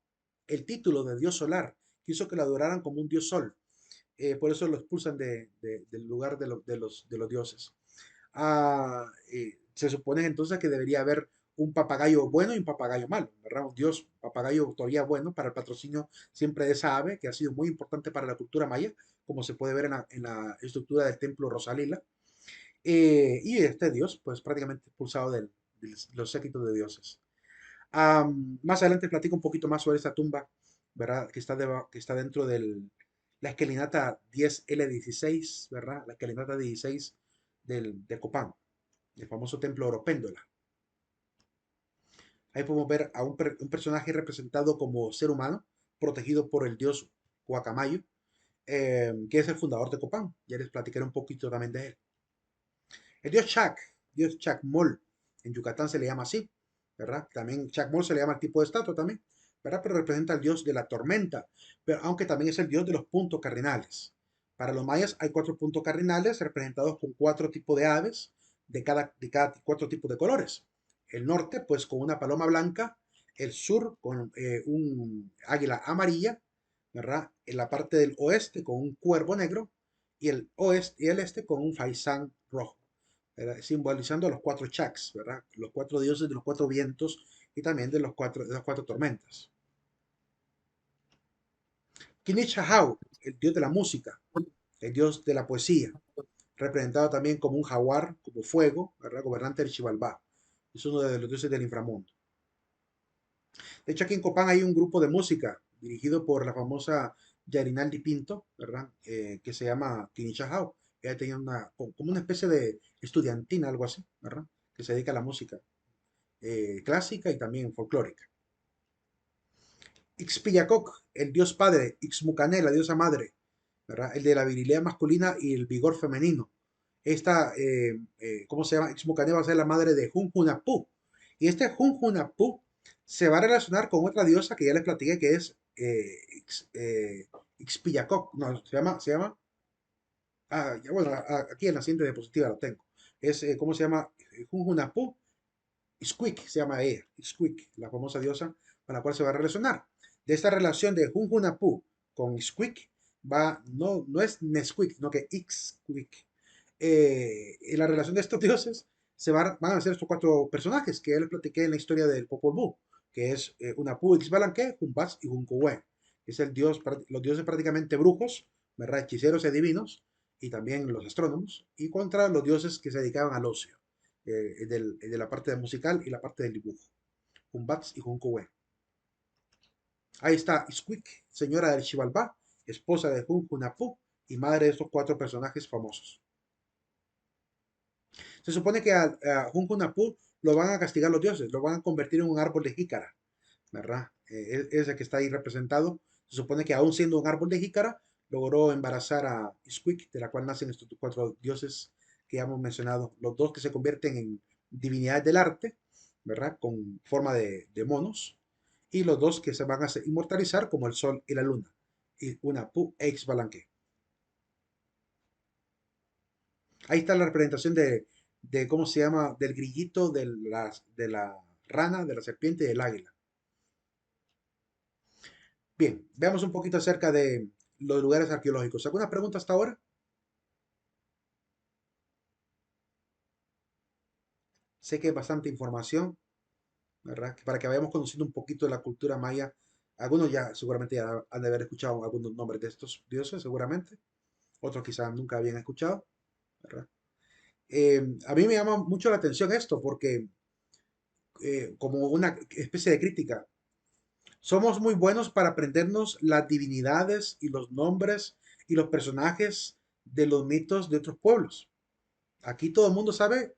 el título de dios solar, quiso que lo adoraran como un dios sol. Por eso lo expulsan del lugar de los dioses. Se supone entonces que debería haber un papagayo bueno y un papagayo malo, ¿verdad? Un dios papagayo todavía bueno para el patrocinio siempre de esa ave, que ha sido muy importante para la cultura maya, como se puede ver en la estructura del templo Rosalila. Y este dios, pues prácticamente expulsado de los séquitos de dioses. Más adelante platico un poquito más sobre esta tumba, ¿verdad? Que está dentro de la escalinata 10L16, ¿verdad? La escalinata 16 de Copán, el famoso templo Oropéndola. Ahí podemos ver a un personaje representado como ser humano, protegido por el dios Guacamayo, que es el fundador de Copán. Ya les platicaré un poquito también de él. El dios Chacmol, en Yucatán se le llama así, ¿verdad? También Chacmol se le llama el tipo de estatua también, ¿verdad? Pero representa al dios de la tormenta, pero aunque también es el dios de los puntos cardinales. Para los mayas hay 4 puntos cardinales representados con 4 tipos de aves de cada 4 tipos de colores. El norte, pues con una paloma blanca, el sur con un águila amarilla, ¿verdad? En la parte del oeste con un cuervo negro y el oeste y el este con un faisán rojo, ¿verdad? Simbolizando a los 4 Chaks, ¿verdad? Los 4 dioses de los 4 vientos y también de las 4 tormentas. Kinich el dios de la música, el dios de la poesía, representado también como un jaguar, como fuego, ¿verdad? Gobernante del Xibalbá. Es uno de los dioses del inframundo. De hecho, aquí en Copán hay un grupo de música dirigido por la famosa Yarinaldi Pinto, ¿verdad? Que se llama Kinichahao. Ella tenía como una especie de estudiantina, algo así, ¿verdad? Que se dedica a la música clásica y también folclórica. Ixpillacoc, el dios padre, Ixmucané, la diosa madre, ¿verdad? El de la virilidad masculina y el vigor femenino. Esta, ¿cómo se llama? Ixmucané va a ser la madre de Junjunapú. Y este Junjunapú se va a relacionar con otra diosa que ya les platiqué, que es Ixpillacoc. No, se llama, ya, bueno, aquí en la siguiente diapositiva lo tengo. ¿Cómo se llama? Junjunapú. Ixcuic se llama ella, Ixcuic, la famosa diosa con la cual se va a relacionar. De esta relación de Junjunapú con Ixcuic no es Nesquik, sino que Ixcuic. En la relación de estos dioses van a ser estos 4 personajes que ya les platiqué en la historia del Popol Vuh, que es Unapu, Ixbalanque, Jumbaz y Juncuhue. Es los dioses prácticamente brujos, ¿verdad? Hechiceros y divinos, y también los astrónomos, y contra los dioses que se dedicaban al ocio, de la parte musical y la parte del dibujo, Humbats y Hunkuwe. Ahí está Isquik, señora del Xibalbá, esposa de Hunhunapu y madre de estos cuatro personajes famosos. Se supone que a Hunhunapu lo van a castigar los dioses, lo van a convertir en un árbol de jícara, ¿verdad? Ese que está ahí representado. Se supone que aún siendo un árbol de jícara, logró embarazar a Isquik, de la cual nacen estos cuatro dioses que ya hemos mencionado. Los dos que se convierten en divinidades del arte, ¿verdad? Con forma de monos. Y los dos que se van a inmortalizar como el sol y la luna. Y una Pu e Ixbalanque. Ahí está la representación de cómo se llama, del grillito, de la rana, de la serpiente y del águila. Bien, veamos un poquito acerca de los lugares arqueológicos. ¿Alguna pregunta hasta ahora? Sé que es bastante información, ¿verdad? Para que vayamos conociendo un poquito de la cultura maya. Algunos ya seguramente ya han de haber escuchado algunos nombres de estos dioses, seguramente. Otros quizás nunca habían escuchado, ¿verdad? A mí me llama mucho la atención esto porque, como una especie de crítica, somos muy buenos para aprendernos las divinidades y los nombres y los personajes de los mitos de otros pueblos. Aquí todo el mundo sabe,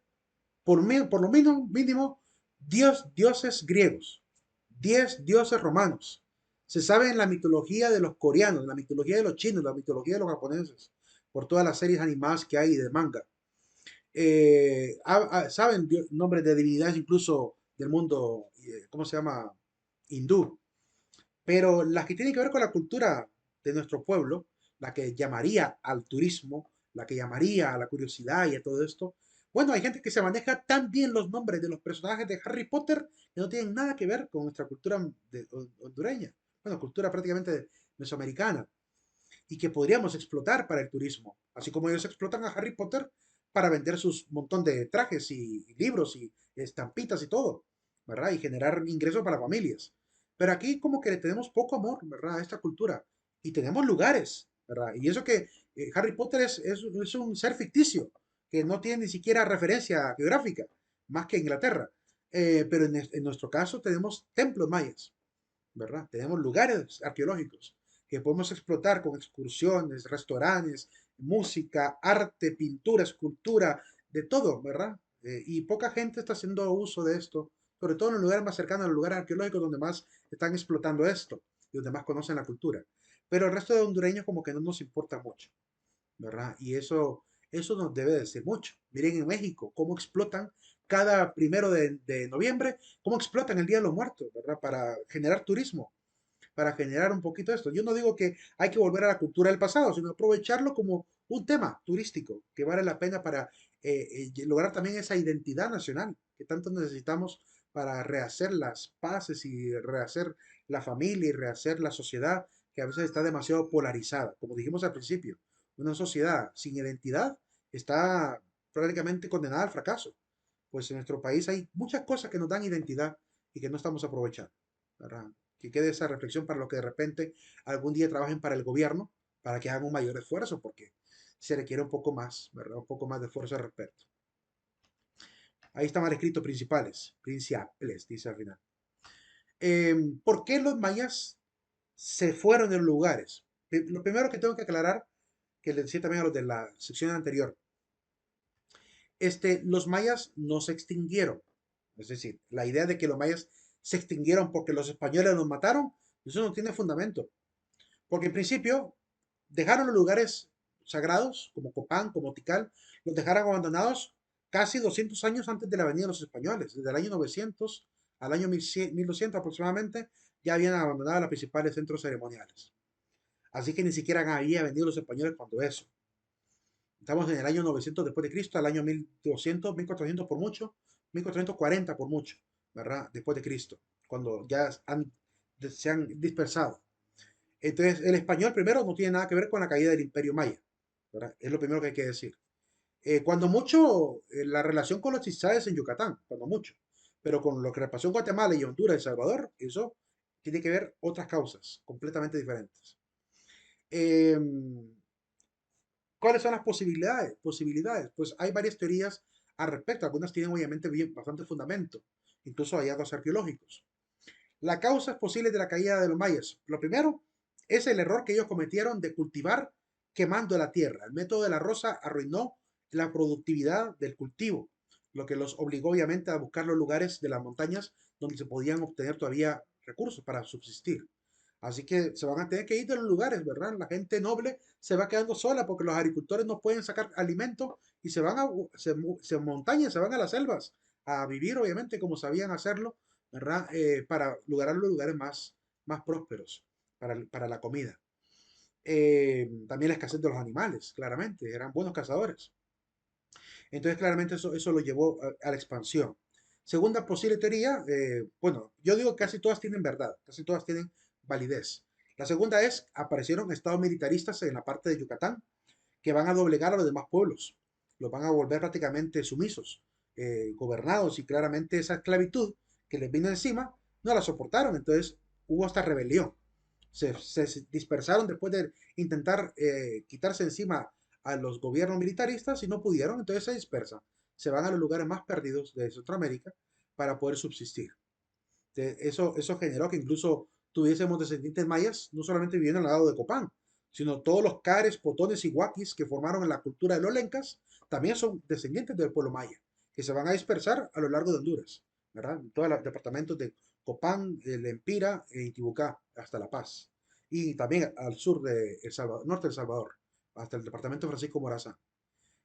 por lo mínimo, dioses griegos, 10 dioses romanos. Se sabe en la mitología de los coreanos, en la mitología de los chinos, en la mitología de los japoneses, por todas las series animadas que hay de manga. Saben nombres de divinidades incluso del mundo, ¿cómo se llama? Hindú. Pero las que tienen que ver con la cultura de nuestro pueblo, la que llamaría al turismo, la que llamaría a la curiosidad y a todo esto, bueno, hay gente que se maneja tan bien los nombres de los personajes de Harry Potter que no tienen nada que ver con nuestra cultura hondureña, bueno, cultura prácticamente mesoamericana, y que podríamos explotar para el turismo, así como ellos explotan a Harry Potter para vender sus montón de trajes y libros y estampitas y todo, ¿verdad? Y generar ingresos para familias. Pero aquí como que le tenemos poco amor, ¿verdad? A esta cultura. Y tenemos lugares, ¿verdad? Y eso que Harry Potter es un ser ficticio, que no tiene ni siquiera referencia geográfica, más que Inglaterra. Pero en nuestro caso tenemos templos mayas, ¿verdad? Tenemos lugares arqueológicos que podemos explotar con excursiones, restaurantes, música, arte, pintura, escultura, de todo, ¿verdad? Y poca gente está haciendo uso de esto, sobre todo en los lugares más cercanos, a los lugares arqueológicos donde más están explotando esto y donde más conocen la cultura. Pero el resto de hondureños como que no nos importa mucho, ¿verdad? Y eso nos debe decir mucho. Miren en México cómo explotan cada 1 de noviembre, cómo explotan el Día de los Muertos, ¿verdad? Para generar turismo, para generar un poquito esto. Yo no digo que hay que volver a la cultura del pasado, sino aprovecharlo como un tema turístico que vale la pena para lograr también esa identidad nacional que tanto necesitamos para rehacer las paces y rehacer la familia y rehacer la sociedad que a veces está demasiado polarizada. Como dijimos al principio, una sociedad sin identidad está prácticamente condenada al fracaso. Pues en nuestro país hay muchas cosas que nos dan identidad y que no estamos aprovechando, ¿verdad? Que quede esa reflexión para los que de repente algún día trabajen para el gobierno, para que hagan un mayor esfuerzo, porque se requiere un poco más, ¿verdad? Un poco más de esfuerzo al respecto. Ahí están los escritos principales, dice al final. ¿Por qué los mayas se fueron de los lugares? Lo primero que tengo que aclarar, que le decía también a los de la sección anterior, los mayas no se extinguieron. Es decir, la idea de que los mayas se extinguieron porque los españoles los mataron, eso no tiene fundamento. Porque en principio dejaron los lugares sagrados, como Copán, como Tikal, los dejaron abandonados casi 200 años antes de la venida de los españoles. Desde el año 900 al año 1200 aproximadamente, ya habían abandonado los principales centros ceremoniales. Así que ni siquiera habían venido los españoles cuando eso. Estamos en el año 900 después de Cristo, al año 1200, 1400 por mucho, 1440 por mucho, ¿verdad? Después de Cristo, cuando ya se han dispersado. Entonces, el español primero no tiene nada que ver con la caída del Imperio Maya, ¿verdad? Es lo primero que hay que decir. Cuando mucho, la relación con los chizáes en Yucatán, cuando mucho. Pero con lo que pasó en Guatemala y Honduras y El Salvador, eso tiene que ver otras causas completamente diferentes. Eh, ¿Cuáles son las posibilidades? Pues hay varias teorías al respecto. Algunas tienen obviamente bastante fundamento, incluso hallazgos arqueológicos. La causa posible de la caída de los mayas. Lo primero es el error que ellos cometieron de cultivar quemando la tierra. El método de la rosa arruinó la productividad del cultivo, lo que los obligó obviamente a buscar los lugares de las montañas donde se podían obtener todavía recursos para subsistir. Así que se van a tener que ir de los lugares, ¿verdad? La gente noble se va quedando sola porque los agricultores no pueden sacar alimento y se van a se montañas, se van a las selvas a vivir, obviamente, como sabían hacerlo, ¿verdad? Para lograr los lugares más prósperos para la comida. También la escasez de los animales, claramente, eran buenos cazadores. Entonces, claramente eso lo llevó a la expansión. Segunda posible teoría, bueno, yo digo que casi todas tienen verdad, casi todas tienen validez. La segunda es, aparecieron estados militaristas en la parte de Yucatán que van a doblegar a los demás pueblos, los van a volver prácticamente sumisos, gobernados, y claramente esa esclavitud que les vino encima no la soportaron, entonces hubo esta rebelión. Se dispersaron después de intentar quitarse encima a los gobiernos militaristas y no pudieron, entonces se dispersan, se van a los lugares más perdidos de Centroamérica para poder subsistir. Eso generó que incluso tuviésemos descendientes mayas, no solamente viviendo al lado de Copán, sino todos los cares, potones y huaquis que formaron en la cultura de los lencas, también son descendientes del pueblo maya, que se van a dispersar a lo largo de Honduras, ¿verdad? En todos los departamentos de Copán, el Empira y Tibucá, hasta La Paz. Y también al sur de El Salvador, norte de El Salvador, hasta el departamento de Francisco Morazán.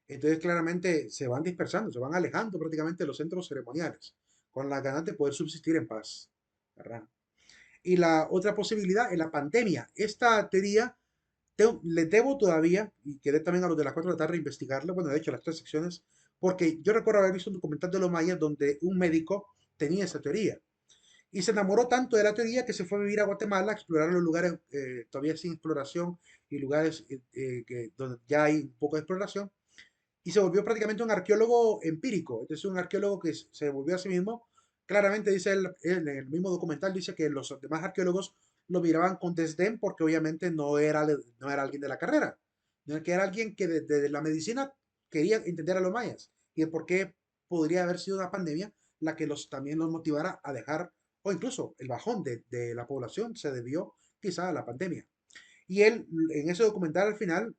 Entonces claramente se van dispersando, se van alejando prácticamente de los centros ceremoniales, con la ganas de poder subsistir en paz, ¿verdad? Y la otra posibilidad es la pandemia. Esta teoría les debo todavía, y quedé también a los de las 4 de la tarde investigarlo, bueno, de hecho las 3 secciones, porque yo recuerdo haber visto un documental de los mayas donde un médico tenía esa teoría. Y se enamoró tanto de la teoría que se fue a vivir a Guatemala a explorar los lugares todavía sin exploración y lugares donde ya hay un poco de exploración, y se volvió prácticamente un arqueólogo empírico, es decir, un arqueólogo que se volvió a sí mismo. Claramente dice él en el mismo documental, dice que los demás arqueólogos lo miraban con desdén porque obviamente no era alguien de la carrera, no que era alguien que desde la medicina quería entender a los mayas y el por qué podría haber sido una pandemia la que también los motivara a dejar, o incluso el bajón de la población se debió quizá a la pandemia. Y él en ese documental al final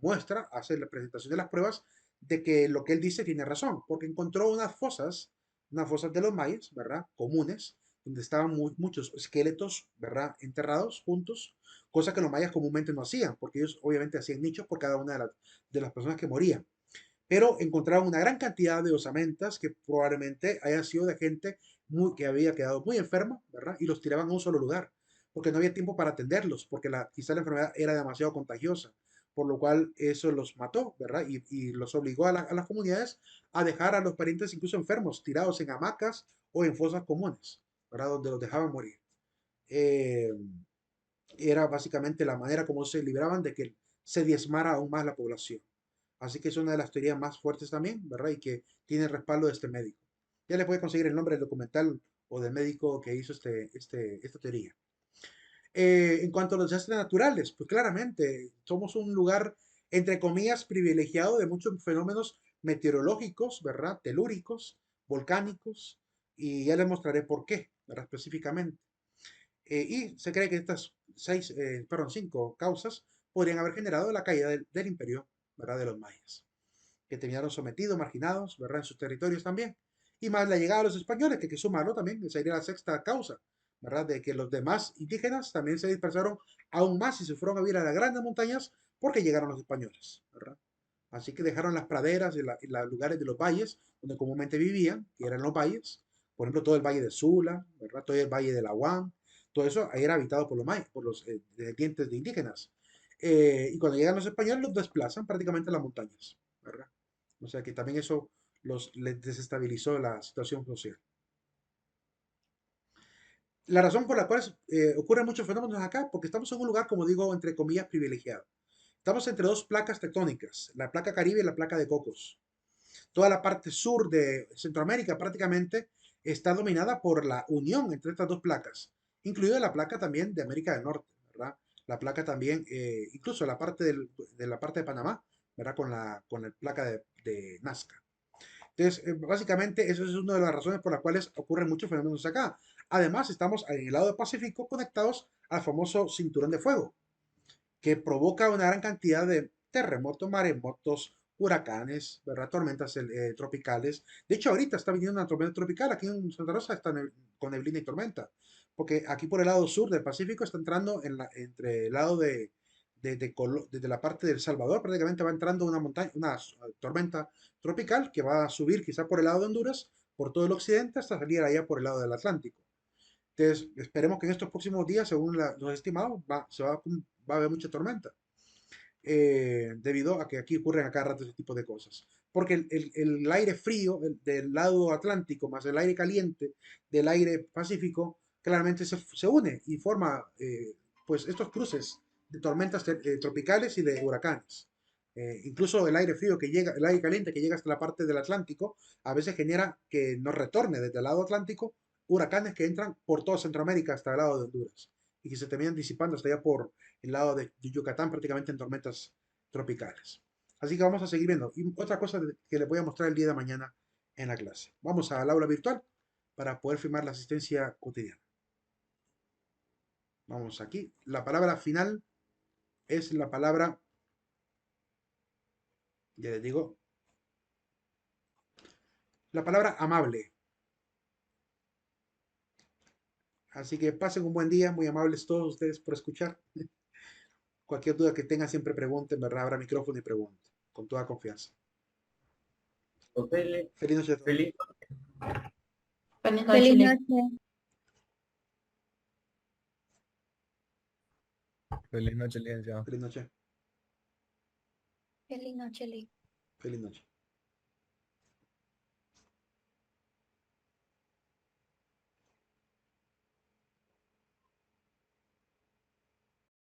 muestra, hace la presentación de las pruebas de que lo que él dice tiene razón, porque encontró unas fosas de los mayas, ¿verdad? Comunes, donde estaban muchos esqueletos, ¿verdad? Enterrados juntos, cosa que los mayas comúnmente no hacían, porque ellos obviamente hacían nichos por cada una de las personas que morían. Pero encontraron una gran cantidad de osamentas que probablemente hayan sido de gente que había quedado muy enferma, ¿verdad? Y los tiraban a un solo lugar, porque no había tiempo para atenderlos, porque quizá la enfermedad era demasiado contagiosa, por lo cual eso los mató, ¿verdad? Y los obligó a las comunidades a dejar a los parientes incluso enfermos tirados en hamacas o en fosas comunes, ¿verdad? Donde los dejaban morir. Eh, Era básicamente la manera como se libraban de que se diezmara aún más la población. Así que es una de las teorías más fuertes también, ¿verdad? Y que tiene el respaldo de este médico. Ya le puede conseguir el nombre del documental o del médico que hizo esta teoría. En cuanto a los desastres naturales, pues claramente somos un lugar, entre comillas, privilegiado de muchos fenómenos meteorológicos, ¿verdad? Telúricos, volcánicos, y ya les mostraré por qué, ¿verdad? Específicamente. Y se cree que estas 5 causas podrían haber generado la caída del imperio, ¿verdad? De los mayas, que terminaron sometidos, marginados, ¿verdad? En sus territorios también. Y más la llegada de los españoles, que hay que sumarlo también, esa sería la sexta causa, ¿verdad? De que los demás indígenas también se dispersaron aún más y se fueron a vivir a las grandes montañas porque llegaron los españoles, ¿verdad? Así que dejaron las praderas y los lugares de los valles donde comúnmente vivían, que eran los valles, por ejemplo, todo el valle de Sula, ¿verdad? Todo el valle de la Huam, todo eso ahí era habitado por los mayas, por los descendientes de indígenas. Y cuando llegan los españoles los desplazan prácticamente a las montañas, ¿verdad? O sea que también eso les desestabilizó la situación social. La razón por la cual ocurren muchos fenómenos acá, porque estamos en un lugar, como digo, entre comillas, privilegiado. Estamos entre dos placas tectónicas, la placa Caribe y la placa de Cocos. Toda la parte sur de Centroamérica prácticamente está dominada por la unión entre estas dos placas, incluida la placa también de América del Norte, ¿verdad? La placa también, incluso de la parte de Panamá, ¿verdad? Con la placa de Nazca. Entonces, básicamente, eso es una de las razones por las cuales ocurren muchos fenómenos acá. Además, estamos en el lado del Pacífico conectados al famoso cinturón de fuego, que provoca una gran cantidad de terremotos, maremotos, huracanes, ¿verdad? Tormentas tropicales. De hecho, ahorita está viniendo una tormenta tropical. Aquí en Santa Rosa está con neblina y tormenta. Porque aquí por el lado sur del Pacífico está entrando entre el lado desde la parte del Salvador, prácticamente va entrando una montaña, una tormenta tropical que va a subir quizá por el lado de Honduras, por todo el occidente, hasta salir allá por el lado del Atlántico. Entonces, esperemos que en estos próximos días, según los estimados, va a haber mucha tormenta, debido a que aquí ocurren a cada rato ese tipo de cosas. Porque el aire frío del lado atlántico más el aire caliente del aire pacífico claramente se une y forma pues estos cruces de tormentas tropicales y de huracanes. Incluso el aire frío que llega, el aire caliente que llega hasta la parte del Atlántico, a veces genera que nos retorne desde el lado Atlántico huracanes que entran por toda Centroamérica hasta el lado de Honduras y que se terminan disipando hasta allá por el lado de Yucatán prácticamente en tormentas tropicales. Así que vamos a seguir viendo. Y otra cosa que les voy a mostrar el día de mañana en la clase. Vamos al aula virtual para poder firmar la asistencia cotidiana. Vamos aquí. La palabra final es la palabra, ya les digo, la palabra amable. Así que pasen un buen día, muy amables todos ustedes por escuchar. Cualquier duda que tengan, siempre pregunten, ¿verdad? Abra micrófono y pregunten, con toda confianza. Feliz, Feliz noche a todos. feliz. Feliz noche, Feliz Lick. noche. Feliz noche, licenciado. Feliz noche. Feliz noche, Lick. Feliz noche.